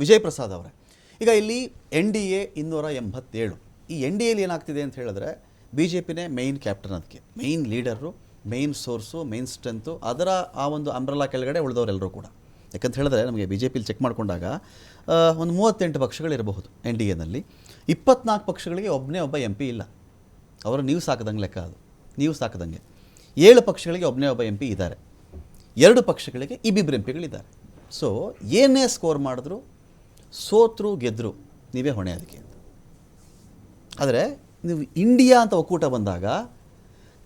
ವಿಜಯ್ ಪ್ರಸಾದ್ ಅವರೇ, ಈಗ ಇಲ್ಲಿ NDA 287 ಈ NDAಲಿ ಏನಾಗ್ತಿದೆ ಅಂತ ಹೇಳಿದ್ರೆ ಬಿ ಜೆ ಪಿನೇ ಮೇಯ್ನ್ ಕ್ಯಾಪ್ಟನ್, ಅದಕ್ಕೆ main leader, main source, main strength, ಅದರ ಆ ಒಂದು ಅಂಬ್ರೆಲಾ ಕೆಳಗಡೆ ಉಳಿದವರೆಲ್ಲರೂ ಕೂಡ. ಯಾಕಂತ ಹೇಳಿದ್ರೆ ನಮಗೆ ಬಿ ಜೆ ಪಿಲಿ ಚೆಕ್ ಮಾಡಿಕೊಂಡಾಗ ಒಂದು 38 ಪಕ್ಷಗಳಿರಬಹುದು NDAನಲ್ಲಿ. 24 ಪಕ್ಷಗಳಿಗೆ ಒಬ್ಬ MP ಇಲ್ಲ. ಅವರು ನೀವು ಸಾಕದಂಗೆ ಲೆಕ್ಕ, ಅದು ನೀವು ಸಾಕದಂಗೆ. 7 ಪಕ್ಷಗಳಿಗೆ ಒಬ್ಬ MP ಇದ್ದಾರೆ, 2 ಪಕ್ಷಗಳಿಗೆ ಇಬ್ಬಿಬ್ಬರು MPಗಳಿದ್ದಾರೆ. ಸೊ ಏನೇ ಸ್ಕೋರ್ ಮಾಡಿದ್ರು, ಸೋತರು ಗೆದ್ದರು ನೀವೇ ಹೊಣೆ ಅದಕ್ಕೆ. ಆದರೆ ನೀವು ಇಂಡಿಯಾ ಅಂತ ಒಕ್ಕೂಟ ಬಂದಾಗ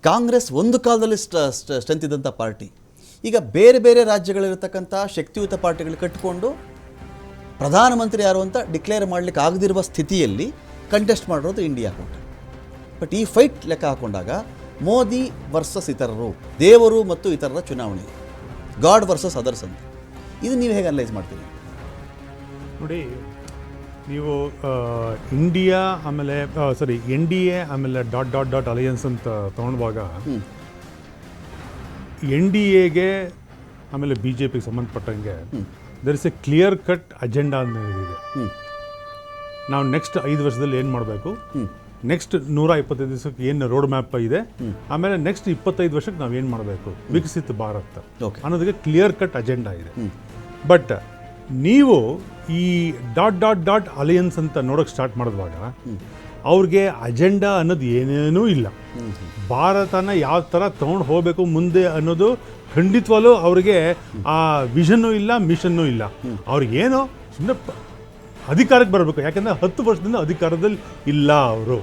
ಕಾಂಗ್ರೆಸ್ ಒಂದು ಕಾಲದಲ್ಲಿ ಸ್ಟ್ರೆಂತ್ ಇದ್ದಂಥ ಪಾರ್ಟಿ ಈಗ ಬೇರೆ ಬೇರೆ ರಾಜ್ಯಗಳಿರತಕ್ಕಂಥ ಶಕ್ತಿಯುತ ಪಾರ್ಟಿಗಳು ಕಟ್ಟಿಕೊಂಡು ಪ್ರಧಾನಮಂತ್ರಿ ಯಾರು ಅಂತ ಡಿಕ್ಲೇರ್ ಮಾಡಲಿಕ್ಕೆ ಆಗದಿರುವ ಸ್ಥಿತಿಯಲ್ಲಿ ಕಂಟೆಸ್ಟ್ ಮಾಡಿರೋದು ಇಂಡಿಯಾ ಕೂಟ. ಬಟ್ ಈ ಫೈಟ್ ಲೆಕ್ಕ ಹಾಕೊಂಡಾಗ ಮೋದಿ ವರ್ಸಸ್ ಇತರರು, ದೇವರು ಮತ್ತು ಇತರರ ಚುನಾವಣೆ, ಗಾಡ್ ವರ್ಸಸ್ ಅದರ್ಸ್ ಅಂತ. ಇದು ನೀವು ಹೇಗೆ ಅನಲೈಸ್ ಮಾಡ್ತೀರಿ? ನೋಡಿ, ನೀವು ಇಂಡಿಯಾ ಆಮೇಲೆ NDA ಆಮೇಲೆ ಡಾಟ್ ಅಲಯನ್ಸ್ ಅಂತ ತೊಗೊಂಡಾಗ NDAಗೆ ಆಮೇಲೆ BJPಗೆ ಸಂಬಂಧಪಟ್ಟಂಗೆ there is a clear cut agenda ಅನ್ನೋದಿದೆ. ನಾವು ನೆಕ್ಸ್ಟ್ 5 ವರ್ಷದಲ್ಲಿ ಏನು ಮಾಡಬೇಕು, ನೆಕ್ಸ್ಟ್ 125 ದಿವಸಕ್ಕೆ ಏನು ರೋಡ್ ಮ್ಯಾಪ್ ಇದೆ, ಆಮೇಲೆ ನೆಕ್ಸ್ಟ್ 25 ವರ್ಷಕ್ಕೆ ನಾವು ಏನು ಮಾಡಬೇಕು, ವಿಕಸಿತ ಭಾರತ ಅನ್ನೋದಕ್ಕೆ ಕ್ಲಿಯರ್ ಕಟ್ ಅಜೆಂಡಾ ಇದೆ. ಬಟ್ ನೀವು ಈ ಡಾಟ್ ಅಲಯನ್ಸ್ ಅಂತ ನೋಡೋಕೆ ಸ್ಟಾರ್ಟ್ ಮಾಡಿದ್ವಾಗ ಅವ್ರಿಗೆ ಅಜೆಂಡಾ ಅನ್ನೋದು ಏನೇನೂ ಇಲ್ಲ. ಭಾರತನ ಯಾವ ಥರ ತೊಗೊಂಡು ಹೋಗಬೇಕು ಮುಂದೆ ಅನ್ನೋದು ಖಂಡಿತವಾಗ್ಲೂ ಅವ್ರಿಗೆ ಆ ವಿಷನ್ನೂ ಇಲ್ಲ, ಮಿಷನ್ನೂ ಇಲ್ಲ. ಅವ್ರಿಗೇನೋ ಸುಮ್ಮನೆ ಅಧಿಕಾರಕ್ಕೆ ಬರಬೇಕು. ಯಾಕೆಂದರೆ 10 ವರ್ಷದಿಂದ ಅಧಿಕಾರದಲ್ಲಿ ಇಲ್ಲ ಅವರು.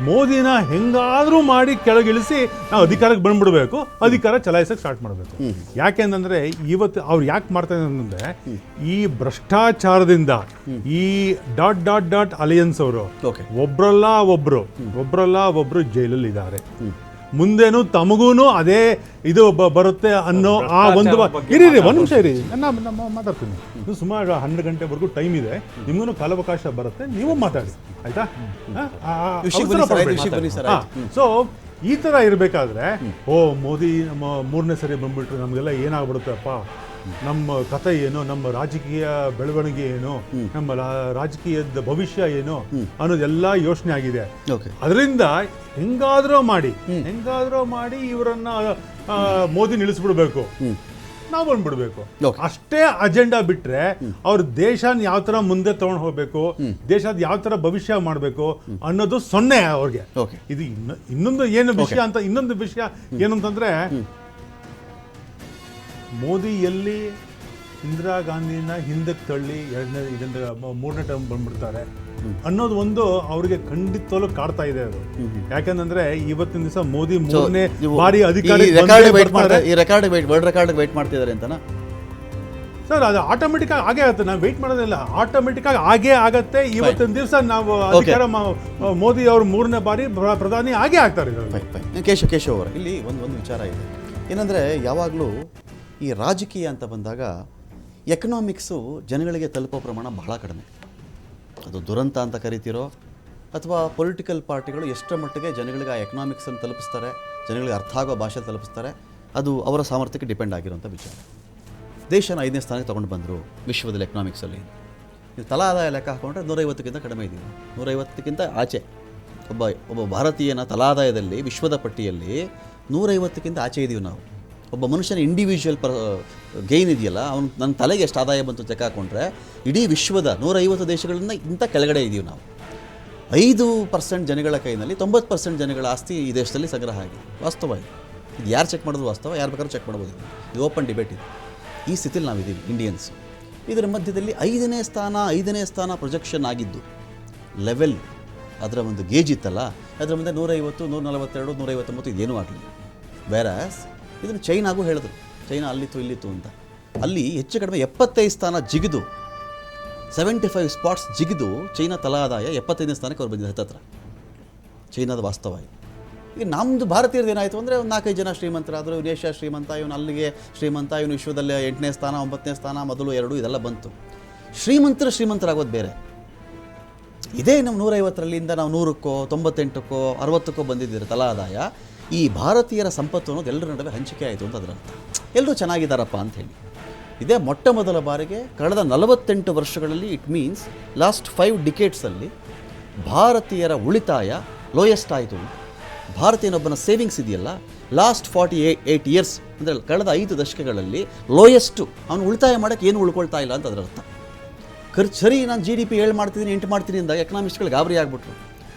ಮೋದಿನ ಹೆಂಗಾದರೂ ಮಾಡಿ ಕೆಳಗಿಳಿಸಿ ನಾವು ಅಧಿಕಾರಕ್ಕೆ ಬಂದ್ಬಿಡ್ಬೇಕು, ಅಧಿಕಾರ ಚಲಾಯಿಸಕ್ಕೆ ಸ್ಟಾರ್ಟ್ ಮಾಡಬೇಕು. ಯಾಕೆಂತಂದರೆ ಇವತ್ತು ಅವ್ರು ಯಾಕೆ ಮಾಡ್ತಾರೆ ಅಂತಂದರೆ ಈ ಭ್ರಷ್ಟಾಚಾರದಿಂದ ಈ ಡಾಟ್ ಅಲಯನ್ಸ್ ಅವರು ಒಬ್ಬರಲ್ಲ ಒಬ್ಬರು ಜೈಲಲ್ಲಿ ಇದ್ದಾರೆ. ಮುಂದೇನು ತಮಗೂನು ಅದೇ ಇದು ಬರುತ್ತೆ ಅನ್ನೋ ಆ ಒಂದು ಒಂದು ನಿಮಿಷ ಇರಿ, ನಮ್ಮ ಮಾತಾಡ್ತೀನಿ. ಸುಮಾರು 12 ಗಂಟೆವರೆಗೂ ಟೈಮ್ ಇದೆ, ನಿಮಗೂ ಕಾಲಾವಕಾಶ ಬರುತ್ತೆ, ನೀವು ಮಾತಾಡಿ ಆಯ್ತಾ. ಸೊ ಈ ಥರ ಇರಬೇಕಾದ್ರೆ ಮೋದಿ 3ನೇ ಸರಿ ಬಂದ್ಬಿಟ್ರೆ ನಮಗೆಲ್ಲ ಏನಾಗ್ಬಿಡುತ್ತಪ್ಪ, ನಮ್ಮ ಕಥೆ ಏನು, ನಮ್ಮ ರಾಜಕೀಯ ಬೆಳವಣಿಗೆ ಏನು, ನಮ್ಮ ರಾಜಕೀಯದ ಭವಿಷ್ಯ ಏನು ಅನ್ನೋದೆಲ್ಲ ಯೋಚನೆ ಆಗಿದೆ. ಅದರಿಂದ ಹೆಂಗಾದ್ರೂ ಮಾಡಿ ಇವರನ್ನ ಮೋದಿ ನಿಲ್ಲಿಸ್ಬಿಡ್ಬೇಕು, ನಾವು ಬಂದ್ಬಿಡ್ಬೇಕು, ಅಷ್ಟೇ ಅಜೆಂಡಾ ಬಿಟ್ರೆ ಅವ್ರ ದೇಶನ ಯಾವ ತರ ಮುಂದೆ ತಗೊಂಡು ಹೋಗ್ಬೇಕು, ದೇಶದ ಯಾವ ತರ ಭವಿಷ್ಯ ಮಾಡಬೇಕು ಅನ್ನೋದು ಸೊನ್ನೆ ಅವ್ರಿಗೆ. ಇದು ಇನ್ನೊಂದು ವಿಷಯ ಏನಂತಂದ್ರೆ, ಮೋದಿ ಎಲ್ಲಿ ಇಂದಿರಾ ಗಾಂಧಿನ ಹಿಂದಕ್ಕೆ ತಳ್ಳಿ 3ನೇ ಟರ್ಮ್ ಬಂದ್ಬಿಡ್ತಾರೆ ಅನ್ನೋದು ಒಂದು ಅವ್ರಿಗೆ ಖಂಡಿತವಾಗ್ಲೂ ಕಾಡ್ತಾ ಇದೆ. ಅದು ಯಾಕಂದ್ರೆ ಇವತ್ತಿನ ದಿವಸ ಮೋದಿ 3ನೇ ಬಾರಿ ಅಧಿಕಾರಿ ವರ್ಲ್ಡ್ ರೆಕಾರ್ಡ್ ವೇಟ್ ಮಾಡ್ತಿದ್ದಾರೆ ಅಂತನಾ ಸರ್? ಅದು ಆಟೋಮೆಟಿಕ್ ಆಗಿ ಆಗೇ ಆಗುತ್ತೆ, ನಾವು ವೇಟ್ ಮಾಡೋದಿಲ್ಲ, ಆಟೋಮೆಟಿಕ್ ಆಗಿ ಆಗೇ ಆಗತ್ತೆ. ಇವತ್ತಿನ ದಿವಸ ನಾವು ಅಧಿಕಾರ ಮೋದಿ ಅವರು 3ನೇ ಬಾರಿ ಪ್ರಧಾನಿ ಆಗೇ ಆಗ್ತಾರೆ. ಕೇಶವ್ ಅವರು, ಇಲ್ಲಿ ಒಂದು ವಿಚಾರ ಇದೆ ಏನಂದರೆ, ಯಾವಾಗಲೂ ಈ ರಾಜಕೀಯ ಅಂತ ಬಂದಾಗ ಎಕನಾಮಿಕ್ಸು ಜನಗಳಿಗೆ ತಲುಪೋ ಪ್ರಮಾಣ ಬಹಳ ಕಡಿಮೆ. ಅದು ದುರಂತ ಅಂತ ಕರಿತೀರೋ ಅಥವಾ ಪೊಲಿಟಿಕಲ್ ಪಾರ್ಟಿಗಳು ಎಷ್ಟರ ಮಟ್ಟಿಗೆ ಜನಗಳಿಗೆ ಆ ಎಕನಾಮಿಕ್ಸನ್ನು ತಲುಪಿಸ್ತಾರೆ, ಜನಗಳಿಗೆ ಅರ್ಥ ಆಗೋ ಭಾಷೆ ತಲುಪಿಸ್ತಾರೆ, ಅದು ಅವರ ಸಾಮರ್ಥ್ಯಕ್ಕೆ ಡಿಪೆಂಡ್ ಆಗಿರೋಂಥ ವಿಚಾರ. ದೇಶನ 5ನೇ ಸ್ಥಾನಕ್ಕೆ ತೊಗೊಂಡು ಬಂದರು ವಿಶ್ವದಲ್ಲಿ ಎಕನಾಮಿಕ್ಸಲ್ಲಿ. ನೀವು ತಲಾ ಆದಾಯ ಲೆಕ್ಕ ಹಾಕೊಂಡ್ರೆ 150ಕ್ಕಿಂತ ಕಡಿಮೆ ಇದ್ದೀವಿ, 150ಕ್ಕಿಂತ ಆಚೆ. ಒಬ್ಬ ಭಾರತೀಯನ ತಲಾದಾಯದಲ್ಲಿ ವಿಶ್ವದ ಪಟ್ಟಿಯಲ್ಲಿ 150ಕ್ಕಿಂತ ಆಚೆ ಇದ್ದೀವಿ ನಾವು. ಒಬ್ಬ ಮನುಷ್ಯನ ಇಂಡಿವಿಜುವಲ್ ಗೈನ್ ಇದೆಯಲ್ಲ, ಅವನು ನನ್ನ ತಲೆಗೆ ಎಷ್ಟು ಆದಾಯ ಬಂತು ಚೆಕ್ ಹಾಕೊಂಡ್ರೆ ಇಡೀ ವಿಶ್ವದ 150 ದೇಶಗಳಿಂದ ಇಂಥ ಕೆಳಗಡೆ ಇದ್ದೀವಿ ನಾವು. 5% ಜನಗಳ ಕೈನಲ್ಲಿ 90% ಜನಗಳ ಆಸ್ತಿ ಈ ದೇಶದಲ್ಲಿ ಸಂಗ್ರಹ ಆಗಿದೆ. ವಾಸ್ತವ ಇದು ಯಾರು ಚೆಕ್ ಮಾಡೋದು ವಾಸ್ತವ, ಯಾರು ಬೇಕಾದ್ರೂ ಚೆಕ್ ಮಾಡ್ಬೋದು. ಇದು ಓಪನ್ ಡಿಬೇಟ್ ಇದೆ. ಈ ಸ್ಥಿತಿಲಿ ನಾವಿದ್ದೀವಿ ಇಂಡಿಯನ್ಸ್. ಇದರ ಮಧ್ಯದಲ್ಲಿ 5ನೇ ಸ್ಥಾನ ಪ್ರೊಜೆಕ್ಷನ್ ಆಗಿದ್ದು ಲೆವೆಲ್, ಅದರ ಒಂದು ಗೇಜ್ ಇತ್ತಲ್ಲ, ಅದರ ಮುಂದೆ 150, 142, 159 ಇದೇನೂ ಆಗಲಿಲ್ಲ. ಬೇರಾಸ್ ಇದನ್ನು ಚೈನಾಗೂ ಹೇಳಿದ್ರು, ಚೈನಾ ಇಲ್ಲಿತ್ತು ಅಂತ. ಅಲ್ಲಿ ಹೆಚ್ಚು ಕಡಿಮೆ 75 ಸ್ಥಾನ ಜಿಗಿದು 75 ಸ್ಪಾಟ್ಸ್ ಜಿಗಿದು ಚೈನಾ ತಲಾ ಆದಾಯ 75ನೇ ಸ್ಥಾನಕ್ಕೆ ಅವ್ರು ಬಂದಿದೆ ಹತ್ತತ್ರ. ಚೈನಾದ ವಾಸ್ತವ. ಈಗ ನಮ್ಮದು ಭಾರತೀಯರದ್ದು ಏನಾಯಿತು ಅಂದರೆ, ಒಂದು 4-5 ಜನ ಶ್ರೀಮಂತರಾದರು, ಏಷ್ಯಾ ಶ್ರೀಮಂತ, ಇವನು ಅಲ್ಲಿಗೆ ಶ್ರೀಮಂತ, ಇವನು ವಿಶ್ವದಲ್ಲಿ 8ನೇ ಸ್ಥಾನ 9ನೇ ಸ್ಥಾನ, ಮೊದಲು 2 ಇದೆಲ್ಲ ಬಂತು. ಶ್ರೀಮಂತರಾಗೋದು ಬೇರೆ. ಇದೇ ನಮ್ಮ 150ರಿಂದ ನಾವು 100ಕ್ಕೋ 98ಕ್ಕೋ 60ಕ್ಕೋ ಬಂದಿದ್ದೀರಿ ತಲಾ ಆದಾಯ. ಈ ಭಾರತೀಯರ ಸಂಪತ್ತು ಅನ್ನೋದು ಎಲ್ಲರ ನಡುವೆ ಹಂಚಿಕೆ ಆಯಿತು ಅಂತ ಅದರ ಅರ್ಥ. ಎಲ್ಲರೂ ಚೆನ್ನಾಗಿದ್ದಾರಪ್ಪ ಅಂಥೇಳಿ. ಇದೇ ಮೊಟ್ಟ ಮೊದಲ ಬಾರಿಗೆ ಕಳೆದ 48 ವರ್ಷಗಳಲ್ಲಿ, ಇಟ್ ಮೀನ್ಸ್ ಲಾಸ್ಟ್ 5 ಡಿಕೇಡ್ಸಲ್ಲಿ ಭಾರತೀಯರ ಉಳಿತಾಯ ಲೋಯೆಸ್ಟ್ ಆಯಿತು. ಭಾರತೀಯನೊಬ್ಬನ ಸೇವಿಂಗ್ಸ್ ಇದೆಯಲ್ಲ, ಲಾಸ್ಟ್ 48 ಇಯರ್ಸ್ ಅಂದರೆ ಕಳೆದ 5 ದಶಕಗಳಲ್ಲಿ ಲೋಯೆಸ್ಟು. ಅವನು ಉಳಿತಾಯ ಮಾಡೋಕ್ಕೆ ಏನು ಉಳ್ಕೊಳ್ತಾ ಇಲ್ಲ ಅಂತ ಅದರ ಅರ್ಥ. ಸರಿ, ನಾನು GDP 7 ಮಾಡ್ತಿದ್ದೀನಿ 8 ಮಾಡ್ತೀನಿ ಅಂದಾಗ ಎಕನಾಮಿಸ್ಟ್ಗಳು ಗಾಬರಿ ಆಗಿಬಿಟ್ರು.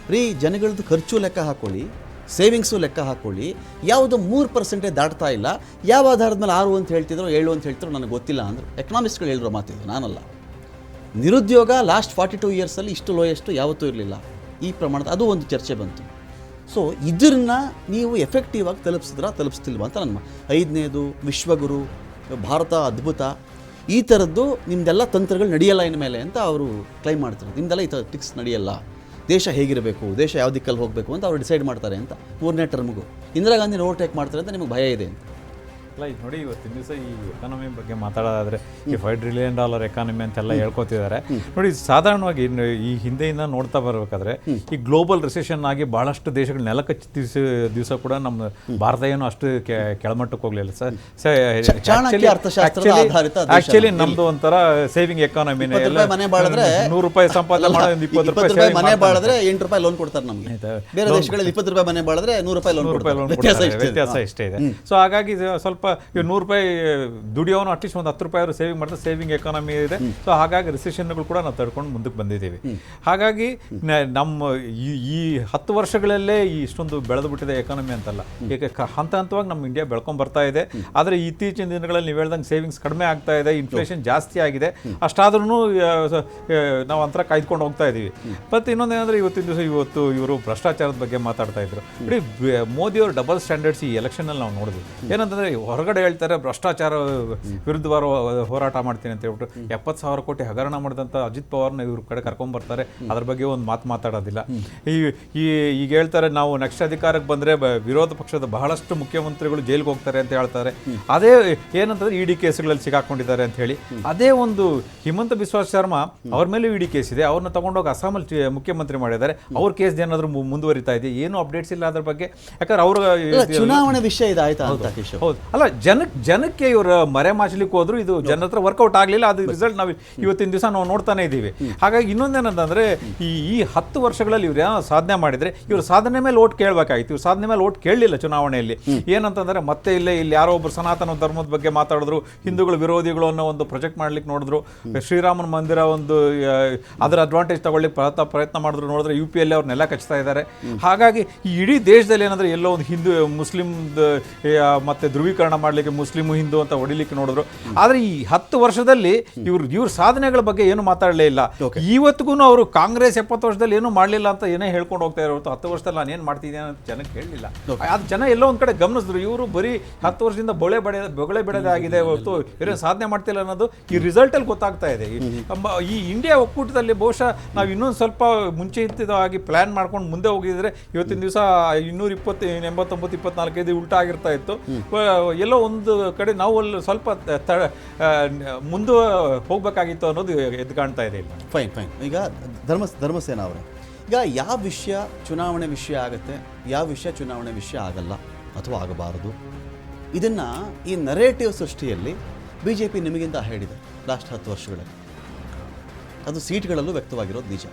ಜನಗಳದ್ದು ಖರ್ಚು ಲೆಕ್ಕ ಹಾಕ್ಕೊಳ್ಳಿ, ಸೇವಿಂಗ್ಸು ಲೆಕ್ಕ ಹಾಕ್ಕೊಳ್ಳಿ, ಯಾವುದು 3% ದಾಟ್ತಾ ಇಲ್ಲ. ಯಾವ ಆಧಾರದ ಮೇಲೆ 6 ಅಂತ ಹೇಳ್ತಿದ್ರು 7 ಅಂತ ಹೇಳ್ತಿದ್ರು ನನಗೆ ಗೊತ್ತಿಲ್ಲ ಅಂದರು. ಎಕನಾಮಿಸ್ಟ್ಗಳು ಹೇಳಿರೋ ಮಾತಿದ್ದು, ನಾನಲ್ಲ. ನಿರುದ್ಯೋಗ ಲಾಸ್ಟ್ 42 ಇಯರ್ಸಲ್ಲಿ ಇಷ್ಟು ಲೋಯೆಸ್ಟು ಯಾವತ್ತೂ ಇರಲಿಲ್ಲ ಈ ಪ್ರಮಾಣದ. ಅದು ಒಂದು ಚರ್ಚೆ ಬಂತು. ಸೊ ಇದನ್ನು ನೀವು ಎಫೆಕ್ಟಿವ್ ಆಗಿ ತಲುಪಿಸ್ತಿಲ್ವ ಅಂತ ನನ್ನ 5ನೇದು ವಿಶ್ವಗುರು, ಭಾರತ ಅದ್ಭುತ, ಈ ಥರದ್ದು ನಿಮ್ಮದೆಲ್ಲ ತಂತ್ರಗಳು ನಡೆಯಲ್ಲ ಇನ್ಮೇಲೆ ಅಂತ ಅವರು ಕ್ಲೈಮ್ ಮಾಡ್ತಾರೆ. ನಿಮ್ಮದೆಲ್ಲ ಈ ಥರ ಟ್ರಿಕ್ಸ್ ನಡೆಯಲ್ಲ, ದೇಶ ಹೇಗಿರಬೇಕು, ದೇಶ ಯಾವ ದಿಕ್ಕಲ್ಲಿ ಹೋಗಬೇಕು ಅಂತ ಅವರು ಡಿಸೈಡ್ ಮಾಡ್ತಾರೆ ಅಂತ. 3ನೇ ಟರ್ಮ್ಗೂ ಇಂದಿರಾ ಗಾಂಧಿನ ಓವರ್ಟೇಕ್ ಮಾಡ್ತಾರೆ ಅಂತ ನಿಮಗೆ ಭಯ ಇದೆ ಅಂತ. ಅಲ್ಲ, ಈಗ ನೋಡಿ, ಇವತ್ತಿನ ದಿವಸ ಈ ಎಕಾನಮಿ ಬಗ್ಗೆ ಮಾತಾಡೋದಾದರೆ ಈ $5 ಟ್ರಿಲಿಯನ್ ಎಕಾನಮಿ ಅಂತೆಲ್ಲ ಹೇಳ್ಕೊತಿದ್ದಾರೆ. ನೋಡಿ, ಸಾಧಾರಣವಾಗಿ ಈ ಹಿಂದೆಯಿಂದ ನೋಡ್ತಾ ಬರಬೇಕಾದ್ರೆ ಈ ಗ್ಲೋಬಲ್ ರಿಸೆಷನ್ ಆಗಿ ಭಾಳಷ್ಟು ದೇಶಗಳು ನೆಲಕಚ್ಚಿ ದಿವಸ ಕೂಡ ನಮ್ಮ ಭಾರತ ಏನು ಅಷ್ಟು ಕೆಳಮಟ್ಟಕ್ಕೆ ಹೋಗಲಿಲ್ಲ ಸರ್. ಆಕ್ಚುಲಿ ನಮ್ದು ಒಂಥರ ಸೇವಿಂಗ್ ಎಕಾನಮಿನೇ. ₹100 ಸಂಪಾದನೆ ಮಾಡೋದು ₹20 ಮನೆ ಬಾಳಿದ್ರೆ ₹8 ಲೋನ್ ಕೊಡ್ತಾರೆ ನಮಗೆ. ಬೇರೆ ದೇಶಗಳಲ್ಲಿ ₹20 ಮನೆ ಬಾಳಿದ್ರೆ ₹100 ಲೋನ್ ಕೊಡ್ತಾರೆ. ವ್ಯತ್ಯಾಸ ಇಷ್ಟೇ ಇದೆ. ಸೊ ಹಾಗಾಗಿ ಸ್ವಲ್ಪ ₹100 ದುಡಿಯೋನು ಅಟ್ಲೀಸ್ಟ್ ಒಂದು ₹10 ಅವರು ಸೇವಿಂಗ್ ಮಾಡ್ತಾರೆ. ಸೇವಿಂಗ್ ಎಕಾನಮಿ ಇದೆ. ಸೊ ಹಾಗಾಗಿ ರಿಸೆಷನ್ಗಳು ಕೂಡ ನಾವು ತಡ್ಕೊಂಡು ಮುಂದಕ್ಕೆ ಬಂದಿದ್ದೀವಿ. ಹಾಗಾಗಿ ನಮ್ಮ ಈ 10 ವರ್ಷಗಳಲ್ಲೇ ಇಷ್ಟೊಂದು ಬೆಳೆದು ಬಿಟ್ಟಿದೆ ಎಕಾನಮಿ ಅಂತಲ್ಲ. ಈಗ ಹಂತ ಹಂತವಾಗಿ ನಮ್ಮ ಇಂಡಿಯಾ ಬೆಳ್ಕೊಂಡು ಬರ್ತಾ ಇದೆ. ಆದರೆ ಇತ್ತೀಚಿನ ದಿನಗಳಲ್ಲಿ ನೀವು ಹೇಳ್ದಂಗೆ ಸೇವಿಂಗ್ಸ್ ಕಡಿಮೆ ಆಗ್ತಾ ಇದೆ, ಇನ್ಫ್ಲೇಷನ್ ಜಾಸ್ತಿ ಆಗಿದೆ. ಅಷ್ಟಾದ್ರೂ ನಾವು ಅಂತರ ಕಾಯ್ದುಕೊಂಡು ಹೋಗ್ತಾ ಇದ್ದೀವಿ. ಮತ್ತು ಇನ್ನೊಂದೇನೆಂದರೆ ಇವತ್ತಿನ ದಿವಸ ಇವರು ಭ್ರಷ್ಟಾಚಾರದ ಬಗ್ಗೆ ಮಾತಾಡ್ತಾ ಇದ್ರು. ನೋಡಿ, ಮೋದಿಯವರು ಡಬಲ್ ಸ್ಟ್ಯಾಂಡರ್ಡ್ಸ್ ಈ ಎಲೆಕ್ಷನಲ್ಲಿ ನಾವು ನೋಡಿದ್ವಿ. ಏನಂತಂದರೆ ಹೊರಗಡೆ ಹೇಳ್ತಾರೆ ಭ್ರಷ್ಟಾಚಾರ ವಿರುದ್ಧವಾರ ಹೋರಾಟ ಮಾಡ್ತೀನಿ ಅಂತ ಹೇಳ್ಬಿಟ್ಟು 70,000 ಕೋಟಿ ಹಗರಣ ಮಾಡಿದಂಥ ಅಜಿತ್ ಪವಾರ್ನ ಇವ್ರ ಕಡೆ ಕರ್ಕೊಂಡ್ಬರ್ತಾರೆ. ಅದ್ರ ಬಗ್ಗೆ ಒಂದು ಮಾತಾಡೋದಿಲ್ಲ. ಈಗ ಹೇಳ್ತಾರೆ ನಾವು ನೆಕ್ಸ್ಟ್ ಅಧಿಕಾರಕ್ಕೆ ಬಂದರೆ ವಿರೋಧ ಪಕ್ಷದ ಬಹಳಷ್ಟು ಮುಖ್ಯಮಂತ್ರಿಗಳು ಜೈಲಿಗೆ ಹೋಗ್ತಾರೆ ಅಂತ ಹೇಳ್ತಾರೆ. ಅದೇ ಏನಂತಂದ್ರೆ ಇಡಿ ಕೇಸ್ಗಳಲ್ಲಿ ಸಿಗಾಕೊಂಡಿದ್ದಾರೆ ಅಂತ ಹೇಳಿ. ಅದೇ ಒಂದು ಹಿಮಂತ ಬಿಸ್ವಾ ಶರ್ಮಾ ಅವ್ರ ಮೇಲೆ ಇಡಿ ಕೇಸ್ ಇದೆ. ಅವ್ರನ್ನ ತಗೊಂಡೋಗಿ ಅಸ್ಸಾಮಲ್ಲಿ ಮುಖ್ಯಮಂತ್ರಿ ಮಾಡಿದ್ದಾರೆ. ಅವ್ರ ಕೇಸ್ ಏನಾದರೂ ಮುಂದುವರಿತಾ ಇದೆ, ಏನು ಅಪ್ಡೇಟ್ಸ್ ಇಲ್ಲ ಅದ್ರ ಬಗ್ಗೆ. ಯಾಕಂದ್ರೆ ಅವ್ರ ಚುನಾವಣೆ ವಿಷಯ ಇದಾಯ್ತಾ ಅಂತ. ಹೌದು, ಅಲ್ಲ, ಜನಕ್ಕೆ ಇವರು ಮರೆ ಮಾಚಲಿಕ್ಕೆ ಹೋದ್ರು, ಇದು ಜನ ಹತ್ರ ವರ್ಕೌಟ್ ಆಗಲಿಲ್ಲ. ಅದು ರಿಸಲ್ಟ್ ನಾವು ಇವತ್ತಿನ ದಿವಸ ನಾವು ನೋಡ್ತಾನೆ ಇದ್ದೀವಿ. ಹಾಗಾಗಿ ಇನ್ನೊಂದೇನಂತಂದ್ರೆ ಈ 10 ವರ್ಷಗಳಲ್ಲಿ ಇವ್ರು ಏನೋ ಸಾಧನೆ ಮಾಡಿದ್ರೆ ಇವ್ರ ಸಾಧನೆ ಮೇಲೆ ಓಟ್ ಕೇಳಬೇಕಾಗಿತ್ತು. ಇವ್ರ ಸಾಧನೆ ಮೇಲೆ ಓಟ್ ಕೇಳಲಿಲ್ಲ ಚುನಾವಣೆಯಲ್ಲಿ. ಏನಂತಂದ್ರೆ ಮತ್ತೆ ಇಲ್ಲಿ ಯಾರೋ ಒಬ್ರು ಸನಾತನ ಧರ್ಮದ ಬಗ್ಗೆ ಮಾತಾಡಿದ್ರು, ಹಿಂದೂಗಳ ವಿರೋಧಿಗಳು ಅನ್ನೋ ಒಂದು ಪ್ರೊಜೆಕ್ಟ್ ಮಾಡ್ಲಿಕ್ಕೆ ನೋಡಿದ್ರು, ಶ್ರೀರಾಮನ ಮಂದಿರ ಒಂದು ಅದರ ಅಡ್ವಾಂಟೇಜ್ ತಗೊಳ್ಳಿಕ್ಕೆ ಪ್ರಯತ್ನ ಮಾಡಿದ್ರು. ನೋಡಿದ್ರೆ UP ಯಲ್ಲಿ ಅವ್ರನ್ನೆಲ್ಲ ಕಚ್ತಾ ಇದ್ದಾರೆ. ಹಾಗಾಗಿ ಈ ಇಡೀ ದೇಶದಲ್ಲಿ ಏನಂದ್ರೆ ಎಲ್ಲೋ ಒಂದು ಹಿಂದೂ ಮುಸ್ಲಿಂ ಮತ್ತೆ ಧ್ರುವೀಕರಣ ಮಾಡಲಿಕ್ಕೆ ಮುಸ್ಲಿಮು ಹಿಂದೂ ಅಂತ ಹೊಡಿಲಿಕ್ಕೆ ನೋಡಿದ್ರು. ಆದರೆ ಈ 10 ವರ್ಷದಲ್ಲಿ ಇವ್ರ ಸಾಧನೆಗಳ ಬಗ್ಗೆ ಏನು ಮಾತಾಡಲೇ ಇಲ್ಲ. ಇವತ್ತಿಗೂ ಅವರು ಕಾಂಗ್ರೆಸ್ 70 ವರ್ಷದಲ್ಲಿ ಏನು ಮಾಡಲಿಲ್ಲ ಅಂತ ಏನೇ ಹೇಳ್ಕೊಂಡು ಹೋಗ್ತಾ ಇರೋ 10 ವರ್ಷದಲ್ಲಿ ನಾನು ಏನು ಮಾಡ್ತಿದ್ದೇನೆ ಅಂತ ಜನಕ್ಕೆ ಹೇಳಲಿಲ್ಲ. ಅದು ಜನ ಎಲ್ಲೋ ಒಂದು ಕಡೆ ಗಮನಿಸಿದ್ರು. ಇವರು ಬರೀ 10 ವರ್ಷದಿಂದ ಬೊಗಳೆ ಬೆಳೆದೇ ಆಗಿದೆ ಹೊರತು ಬೇರೆ ಸಾಧನೆ ಮಾಡ್ತಿಲ್ಲ ಅನ್ನೋದು ಈ ರಿಸಲ್ಟಲ್ಲಿ ಗೊತ್ತಾಗ್ತಾ ಇದೆ. ಈ ಇಂಡಿಯಾ ಒಕ್ಕೂಟದಲ್ಲಿ ಬಹುಶಃ ನಾವು ಇನ್ನೊಂದು ಸ್ವಲ್ಪ ಮುಂಚೆಯಾಗಿ ಪ್ಲಾನ್ ಮಾಡ್ಕೊಂಡು ಮುಂದೆ ಹೋಗಿದ್ರೆ ಇವತ್ತಿನ ದಿವಸ 220, 89, 24 ಉಲ್ಟಾ ಆಗಿರ್ತಾ ಇತ್ತು. ಎಲ್ಲೋ ಒಂದು ಕಡೆ ನಾವು ಅಲ್ಲಿ ಸ್ವಲ್ಪ ಮುಂದೆ ಹೋಗ್ಬೇಕಾಗಿತ್ತು ಅನ್ನೋದು ಎದ್ದು ಕಾಣ್ತಾ ಇದೆ. ಫೈನ್. ಈಗ ಧರ್ಮಸೇನ ಅವರೇ, ಈಗ ಯಾವ ವಿಷಯ ಚುನಾವಣೆ ವಿಷಯ ಆಗುತ್ತೆ, ಯಾವ ವಿಷಯ ಚುನಾವಣೆ ವಿಷಯ ಆಗಲ್ಲ ಅಥವಾ ಆಗಬಾರದು, ಇದನ್ನು ಈ ನರೇಟಿವ್ ಸೃಷ್ಟಿಯಲ್ಲಿ BJP ನಿಮಗಿಂತ ಹೇಳಿದೆ ಲಾಸ್ಟ್ 10 ವರ್ಷಗಳಲ್ಲಿ. ಅದು ಸೀಟ್ಗಳಲ್ಲೂ ವ್ಯಕ್ತವಾಗಿರೋದು ನಿಜ.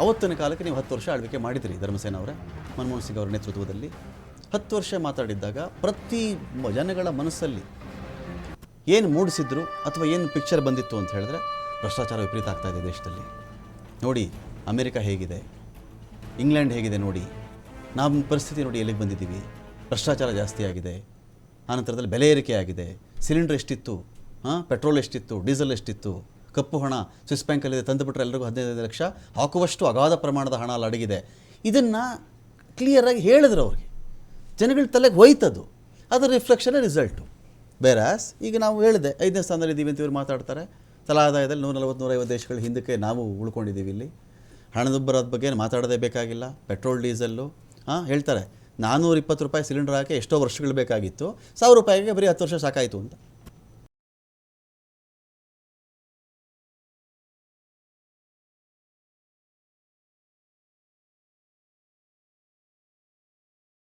ಅವತ್ತಿನ ಕಾಲಕ್ಕೆ ನೀವು 10 ವರ್ಷ ಆಳ್ವಿಕೆ ಮಾಡಿದಿರಿ ಧರ್ಮಸೇನ ಅವರೇ, ಮನಮೋಹನ್ ಸಿಂಗ್ ಅವರ ನೇತೃತ್ವದಲ್ಲಿ 10 ವರ್ಷ ಮಾತಾಡಿದ್ದಾಗ ಪ್ರತಿ ಜನಗಳ ಮನಸ್ಸಲ್ಲಿ ಏನು ಮೂಡಿಸಿದ್ರು ಅಥವಾ ಏನು ಪಿಕ್ಚರ್ ಬಂದಿತ್ತು ಅಂತ ಹೇಳಿದ್ರೆ ಭ್ರಷ್ಟಾಚಾರ ವಿಪರೀತ ಆಗ್ತಾ ಇದೆ ದೇಶದಲ್ಲಿ. ನೋಡಿ ಅಮೆರಿಕ ಹೇಗಿದೆ, ಇಂಗ್ಲೆಂಡ್ ಹೇಗಿದೆ, ನೋಡಿ ನಮ್ಮ ಪರಿಸ್ಥಿತಿ ನೋಡಿ ಎಲ್ಲಿಗೆ ಬಂದಿದ್ದೀವಿ. ಭ್ರಷ್ಟಾಚಾರ ಜಾಸ್ತಿ ಆಗಿದೆ. ಆನಂತರದಲ್ಲಿ ಬೆಲೆ ಏರಿಕೆ ಆಗಿದೆ. ಸಿಲಿಂಡರ್ ಎಷ್ಟಿತ್ತು, ಪೆಟ್ರೋಲ್ ಎಷ್ಟಿತ್ತು, ಡೀಸೆಲ್ ಎಷ್ಟಿತ್ತು, ಕಪ್ಪು ಹಣ ಸ್ವಿಸ್ ಬ್ಯಾಂಕಲ್ಲಿದೆ, ತಂದುಬಿಟ್ರೆ ಎಲ್ಲರಿಗೂ 15 ಲಕ್ಷ ಹಾಕುವಷ್ಟು ಅಗಾಧ ಪ್ರಮಾಣದ ಹಣ ಅಲ್ಲಿ ಅಡಗಿದೆ. ಇದನ್ನು ಕ್ಲಿಯರಾಗಿ ಹೇಳಿದ್ರು ಅವ್ರಿಗೆ, ಜನಗಳ ತಲೆಗೆ ಹೋಯ್ತದು. ಅದರ ರಿಫ್ಲೆಕ್ಷನ್ ರಿಸಲ್ಟು. ಬೇರಾಸ್ ಈಗ ನಾವು ಹೇಳಿದೆ 5ನೇ ಸ್ಥಾನದಲ್ಲಿ ಇದ್ದೀವಿ ಅಂತ ಇವ್ರು ಮಾತಾಡ್ತಾರೆ. ತಲಾ ಆದಾಯದಲ್ಲಿ 140-150 ದೇಶಗಳ ಹಿಂದಕ್ಕೆ ನಾವು ಉಳ್ಕೊಂಡಿದ್ದೀವಿ. ಇಲ್ಲಿ ಹಣದುಬ್ಬರದ ಬಗ್ಗೆ ಮಾತಾಡೋದೇ ಬೇಕಾಗಿಲ್ಲ. ಪೆಟ್ರೋಲ್ ಡೀಸೆಲ್ಲು ಹೇಳ್ತಾರೆ ₹420 ಸಿಲಿಂಡರ್ ಹಾಕಿ ಎಷ್ಟೋ ವರ್ಷಗಳು ಬೇಕಾಗಿತ್ತು, ₹1000 ಬರೀ 10 ವರ್ಷ ಸಾಕಾಯಿತು ಅಂತ.